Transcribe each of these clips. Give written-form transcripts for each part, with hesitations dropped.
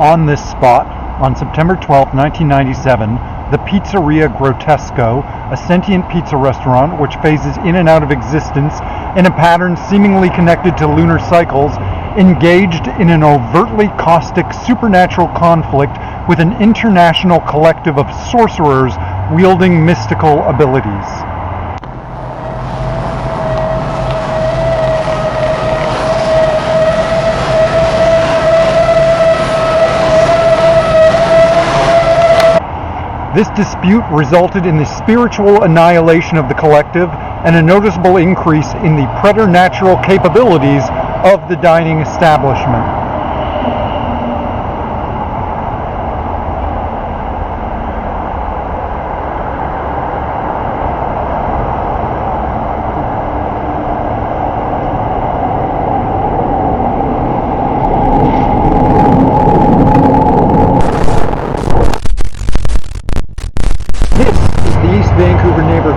on this spot on September 12, 1997, the Pizzeria Grotesco, a sentient pizza restaurant which phases in and out of existence in a pattern seemingly connected to lunar cycles, engaged in an overtly caustic supernatural conflict with an international collective of sorcerers wielding mystical abilities. This dispute resulted in the spiritual annihilation of the collective and a noticeable increase in the preternatural capabilities of the dining establishment.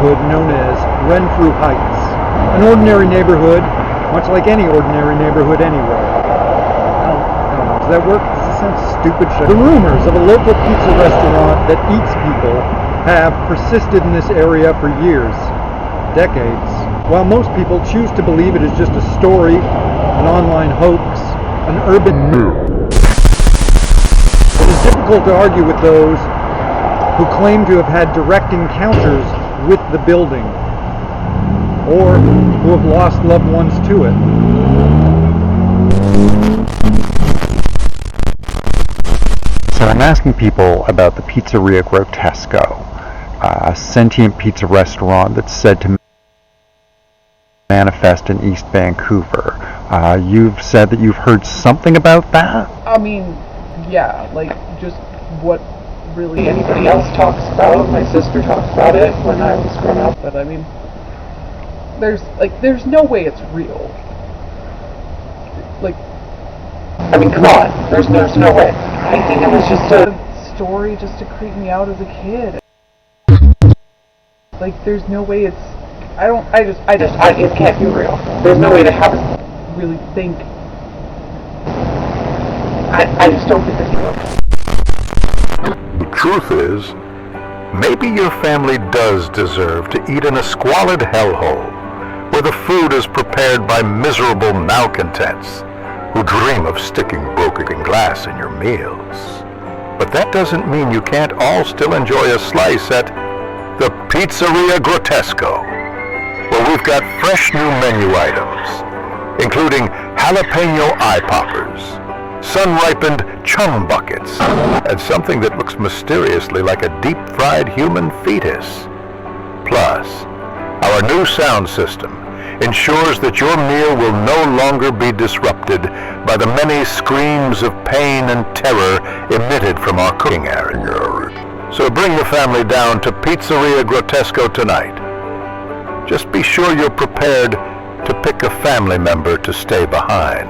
Known as Renfrew Heights, an ordinary neighborhood, much like any ordinary neighborhood anywhere. I don't know, does that work? Does this sound stupid? The rumors of a local pizza restaurant that eats people have persisted in this area for years, decades. While most people choose to believe it is just a story, an online hoax, an urban myth, it is difficult to argue with those who claim to have had direct encounters with the building, or who have lost loved ones to it. So I'm asking people about the Pizzeria Grotesco, a sentient pizza restaurant that's said to manifest in East Vancouver. You've said that you've heard something about that? I mean, yeah, like just what really anybody else talks about. My sister talked about it when I was growing up, but I mean, there's no way it's real. Like, I mean, come on, there's no way. I think it was just a story just to creep me out as a kid. Like, there's no way it's, it can't be real. There's no way to have it really think. I just don't think it's real. The truth is, maybe your family does deserve to eat in a squalid hellhole, where the food is prepared by miserable malcontents who dream of sticking broken glass in your meals. But that doesn't mean you can't all still enjoy a slice at the Pizzeria Grotesco, where we've got fresh new menu items, including jalapeno eye poppers, sun-ripened chum buckets, and something that looks mysteriously like a deep-fried human fetus. Plus, our new sound system ensures that your meal will no longer be disrupted by the many screams of pain and terror emitted from our cooking area. So bring the family down to Pizzeria Grotesco tonight. Just be sure you're prepared to pick a family member to stay behind,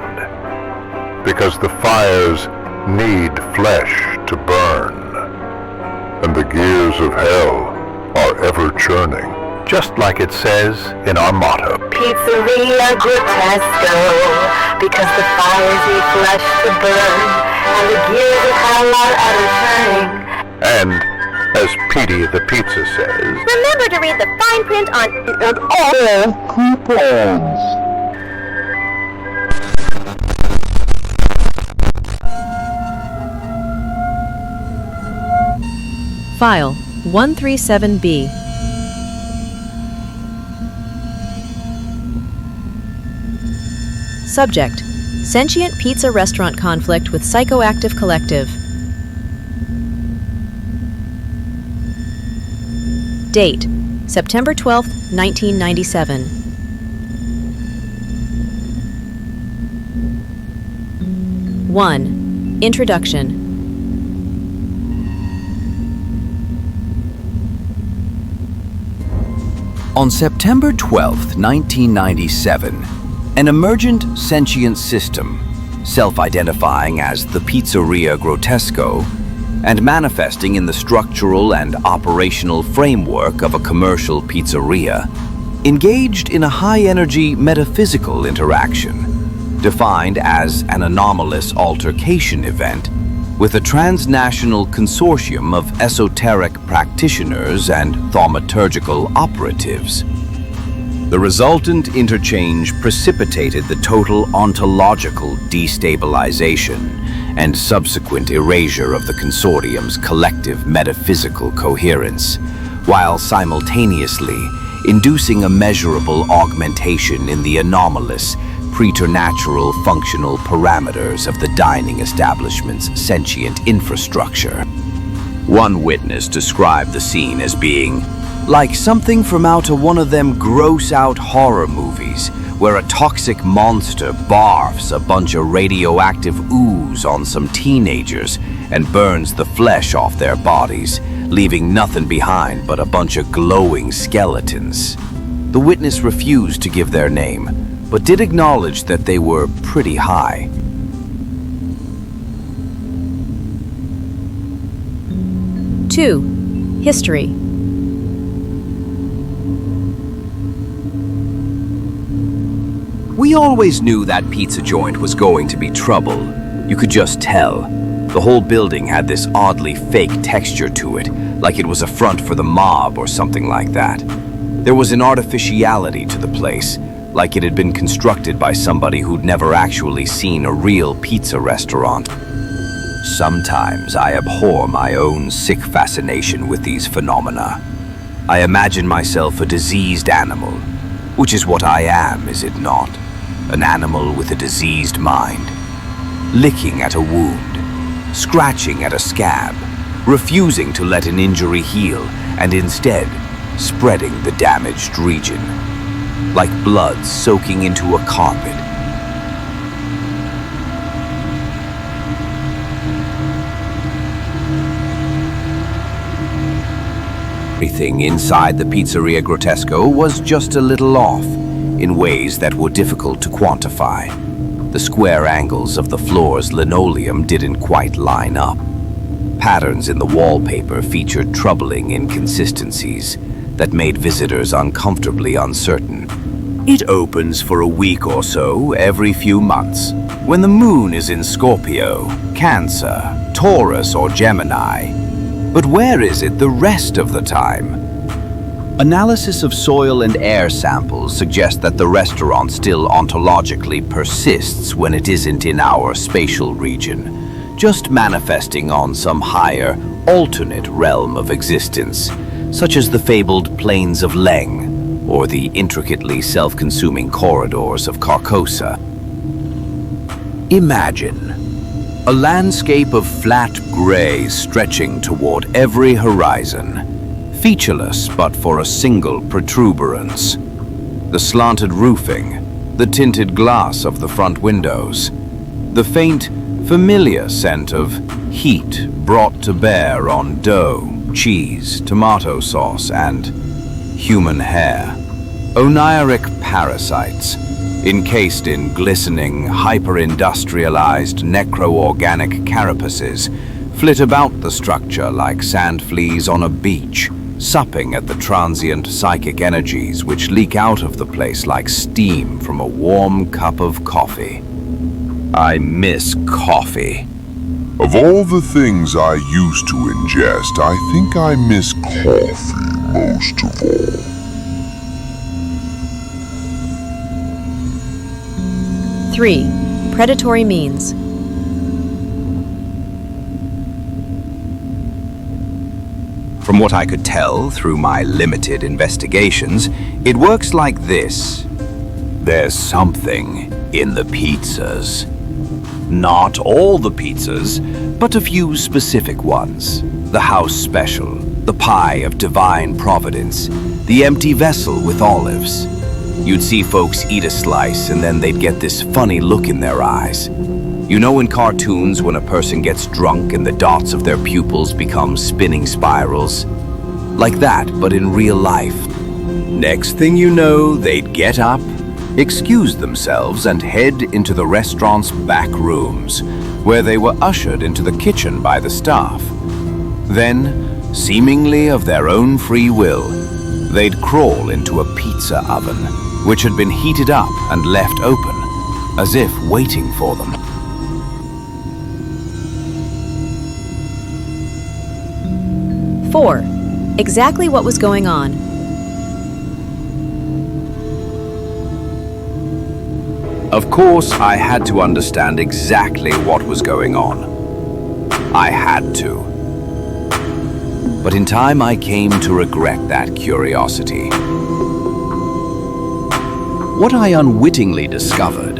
because the fires need flesh to burn, and the gears of hell are ever churning, just like it says in our motto. Pizzeria Grotesco, because the fires need flesh to burn, and the gears of hell are ever turning. And, as Petey the Pizza says, remember to read the fine print on and all coupons. File 137B. Subject: Sentient Pizza Restaurant Conflict with Psychoactive Collective. Date: September 12, 1997. One. Introduction. On September 12, 1997, an emergent sentient system, self-identifying as the Pizzeria Grotesco, and manifesting in the structural and operational framework of a commercial pizzeria, engaged in a high-energy metaphysical interaction, defined as an anomalous altercation event with a transnational consortium of esoteric practitioners and thaumaturgical operatives. The resultant interchange precipitated the total ontological destabilization and subsequent erasure of the consortium's collective metaphysical coherence, while simultaneously inducing a measurable augmentation in the anomalous, preternatural functional parameters of the dining establishment's sentient infrastructure. One witness described the scene as being like something from out of one of them gross-out horror movies where a toxic monster barfs a bunch of radioactive ooze on some teenagers and burns the flesh off their bodies, leaving nothing behind but a bunch of glowing skeletons. The witness refused to give their name, but did acknowledge that they were pretty high. Two, history. We always knew that pizza joint was going to be trouble. You could just tell. The whole building had this oddly fake texture to it, like it was a front for the mob or something like that. There was an artificiality to the place, like it had been constructed by somebody who'd never actually seen a real pizza restaurant. Sometimes I abhor my own sick fascination with these phenomena. I imagine myself a diseased animal, which is what I am, is it not? An animal with a diseased mind, licking at a wound, scratching at a scab, refusing to let an injury heal, and instead spreading the damaged region, like blood soaking into a carpet. Everything inside the Pizzeria Grotesco was just a little off, in ways that were difficult to quantify. The square angles of the floor's linoleum didn't quite line up. Patterns in the wallpaper featured troubling inconsistencies that made visitors uncomfortably uncertain. It opens for a week or so every few months, when the moon is in Scorpio, Cancer, Taurus, or Gemini. But where is it the rest of the time? Analysis of soil and air samples suggests that the restaurant still ontologically persists when it isn't in our spatial region, just manifesting on some higher, alternate realm of existence, such as the fabled plains of Leng or the intricately self-consuming corridors of Carcosa. Imagine a landscape of flat gray stretching toward every horizon, featureless but for a single protuberance. The slanted roofing, the tinted glass of the front windows, the faint, familiar scent of heat brought to bear on dough, cheese, tomato sauce, and human hair. Oniric parasites, encased in glistening, hyper-industrialized necro-organic carapaces, flit about the structure like sand fleas on a beach, supping at the transient psychic energies which leak out of the place like steam from a warm cup of coffee. I miss coffee. Of all the things I used to ingest, I think I miss coffee most of all. 3. Predatory means. From what I could tell through my limited investigations, it works like this. There's something in the pizzas. Not all the pizzas, but a few specific ones. The house special, the pie of divine providence, the empty vessel with olives. You'd see folks eat a slice and then they'd get this funny look in their eyes. You know in cartoons when a person gets drunk and the dots of their pupils become spinning spirals? Like that, but in real life. Next thing you know, they'd get up, excuse themselves, and head into the restaurant's back rooms, where they were ushered into the kitchen by the staff. Then, seemingly of their own free will, they'd crawl into a pizza oven, which had been heated up and left open, as if waiting for them. 4. Exactly what was going on. Of course, I had to understand exactly what was going on. I had to. But in time, I came to regret that curiosity. What I unwittingly discovered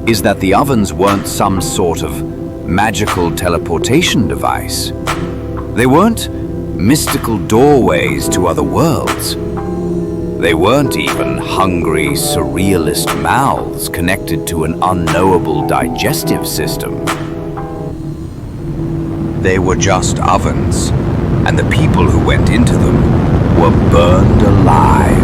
is that the ovens weren't some sort of magical teleportation device. They weren't mystical doorways to other worlds. They weren't even hungry, surrealist mouths connected to an unknowable digestive system. They were just ovens, and the people who went into them were burned alive.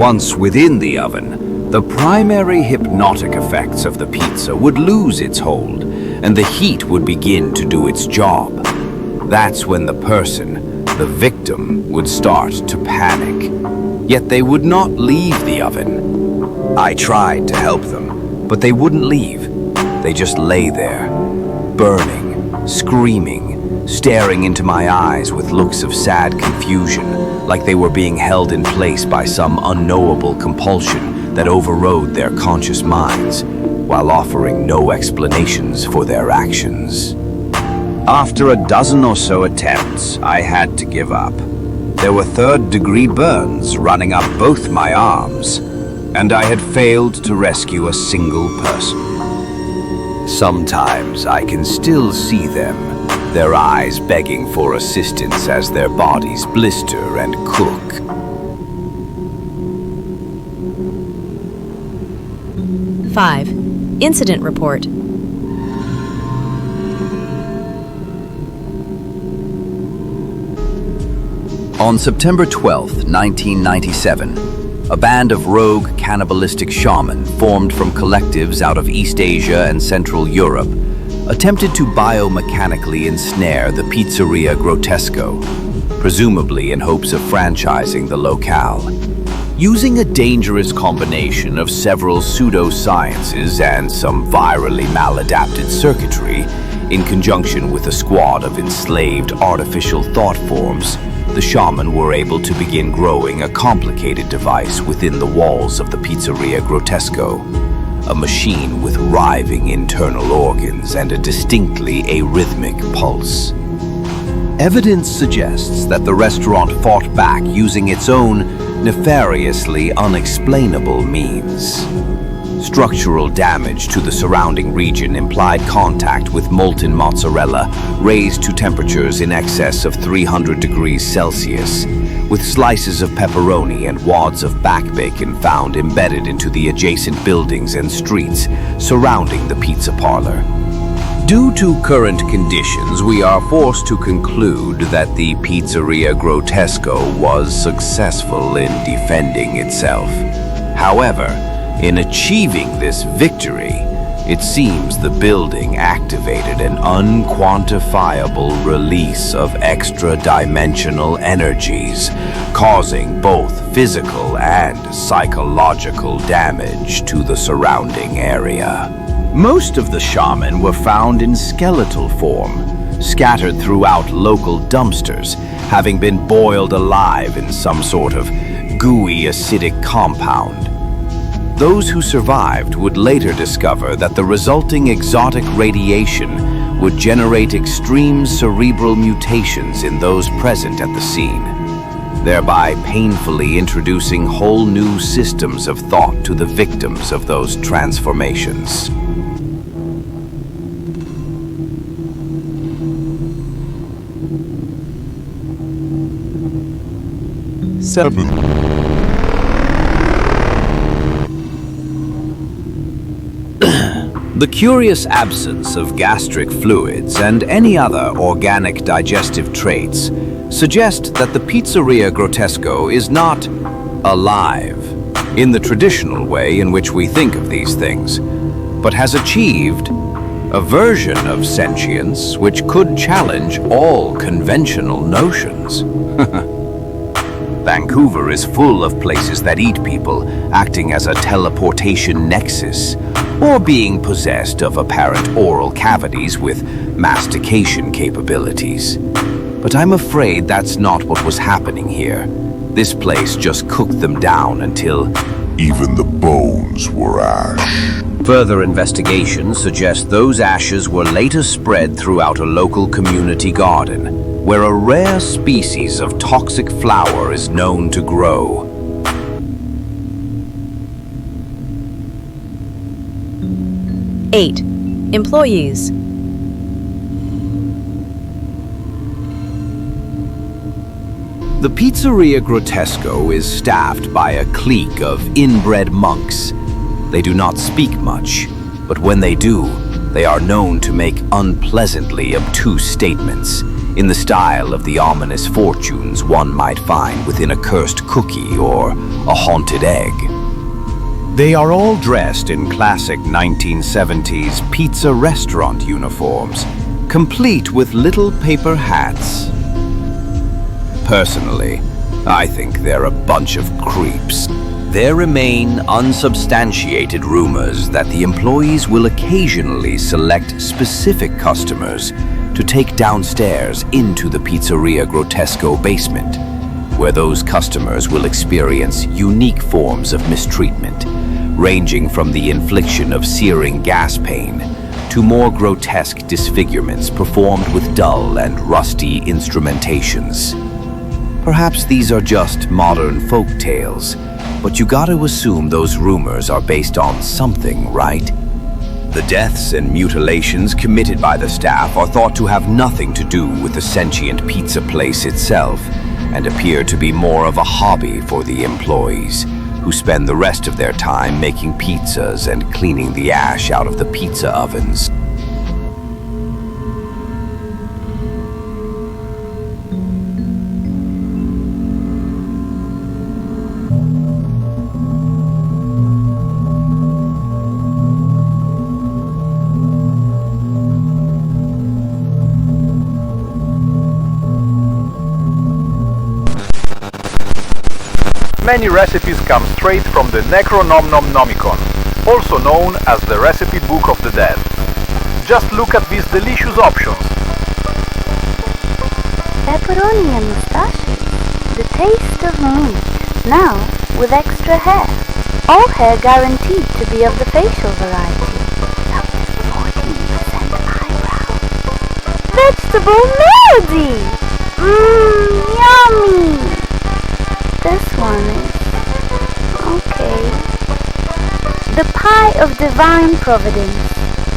Once within the oven, the primary hypnotic effects of the pizza would lose its hold, and the heat would begin to do its job. That's when the person, the victim, would start to panic. Yet they would not leave the oven. I tried to help them, but they wouldn't leave. They just lay there, burning, screaming, staring into my eyes with looks of sad confusion, like they were being held in place by some unknowable compulsion that overrode their conscious minds, while offering no explanations for their actions. After a dozen or so attempts, I had to give up. There were third-degree burns running up both my arms, and I had failed to rescue a single person. Sometimes I can still see them, their eyes begging for assistance as their bodies blister and cook. Five. Incident report. On September 12th, 1997, a band of rogue cannibalistic shaman formed from collectives out of East Asia and Central Europe attempted to biomechanically ensnare the Pizzeria Grotesco, presumably in hopes of franchising the locale. Using a dangerous combination of several pseudosciences and some virally maladapted circuitry, in conjunction with a squad of enslaved artificial thought forms, the shaman were able to begin growing a complicated device within the walls of the Pizzeria Grotesco, a machine with writhing internal organs and a distinctly arrhythmic pulse. Evidence suggests that the restaurant fought back using its own nefariously unexplainable means. Structural damage to the surrounding region implied contact with molten mozzarella raised to temperatures in excess of 300 degrees Celsius, with slices of pepperoni and wads of back bacon found embedded into the adjacent buildings and streets surrounding the pizza parlor. Due to current conditions, we are forced to conclude that the Pizzeria Grotesco was successful in defending itself. However, in achieving this victory, it seems the building activated an unquantifiable release of extra-dimensional energies, causing both physical and psychological damage to the surrounding area. Most of the shaman were found in skeletal form, scattered throughout local dumpsters, having been boiled alive in some sort of gooey acidic compound. Those who survived would later discover that the resulting exotic radiation would generate extreme cerebral mutations in those present at the scene, thereby painfully introducing whole new systems of thought to the victims of those transformations. The curious absence of gastric fluids and any other organic digestive traits suggest that the Pizzeria Grotesco is not alive in the traditional way in which we think of these things, but has achieved a version of sentience which could challenge all conventional notions. Vancouver is full of places that eat people, acting as a teleportation nexus, or being possessed of apparent oral cavities with mastication capabilities. But I'm afraid that's not what was happening here. This place just cooked them down until Even the bones were ash. further investigation suggests those ashes were later spread throughout a local community garden, where a rare species of toxic flower is known to grow. Eight. Employees. The Pizzeria Grotesco is staffed by a clique of inbred monks. They do not speak much, but when they do, they are known to make unpleasantly obtuse statements in the style of the ominous fortunes one might find within a cursed cookie or a haunted egg. They are all dressed in classic 1970s pizza restaurant uniforms, complete with little paper hats. Personally, I think they're a bunch of creeps. There remain unsubstantiated rumors that the employees will occasionally select specific customers to take downstairs into the Pizzeria Grotesco basement, where those customers will experience unique forms of mistreatment, ranging from the infliction of searing gas pain to more grotesque disfigurements performed with dull and rusty instrumentations. Perhaps these are just modern folk tales, but you gotta assume those rumors are based on something, right? The deaths and mutilations committed by the staff are thought to have nothing to do with the sentient pizza place itself, and appear to be more of a hobby for the employees, who spend the rest of their time making pizzas and cleaning the ash out of the pizza ovens. Many recipes come straight from the Necronomnomnomicon, also known as the Recipe Book of the Dead. Just look at these delicious options. Pepperoni and mustaches. The taste of meat. Now with extra hair. All hair guaranteed to be of the facial variety. Up to 14% eyebrow. Vegetable melody! Yummy! This one is okay. The pie of divine providence.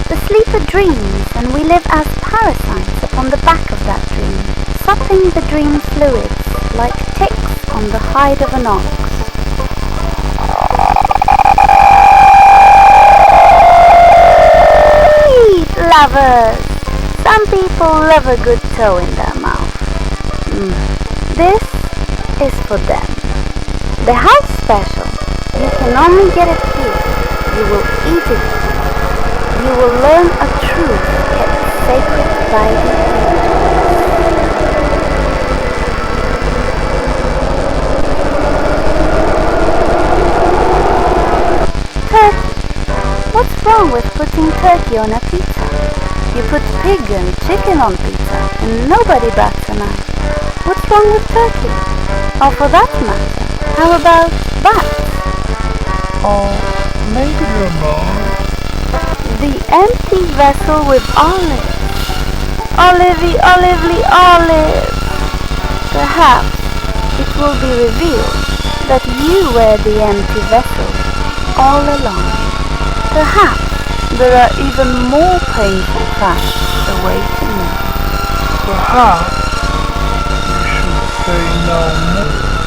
The sleeper dreams, and we live as parasites upon the back of that dream, supping the dream fluids like ticks on the hide of an ox. Meat lovers! Some people love a good toe in their mouth. This is for them. The house special. You can only get it here. You will eat it here. You will learn a truth kept sacred by the angels. Turkey. What's wrong with putting turkey on a pizza? You put pig and chicken on pizza and nobody bats an eye. What's wrong with turkey? Or for that matter, how about bats? Oh, maybe you're wrong. The empty vessel with olives. Olivey, olively, olive. Perhaps it will be revealed that you were the empty vessel all along. Perhaps there are even more painful facts awaiting you. Perhaps you should say no more.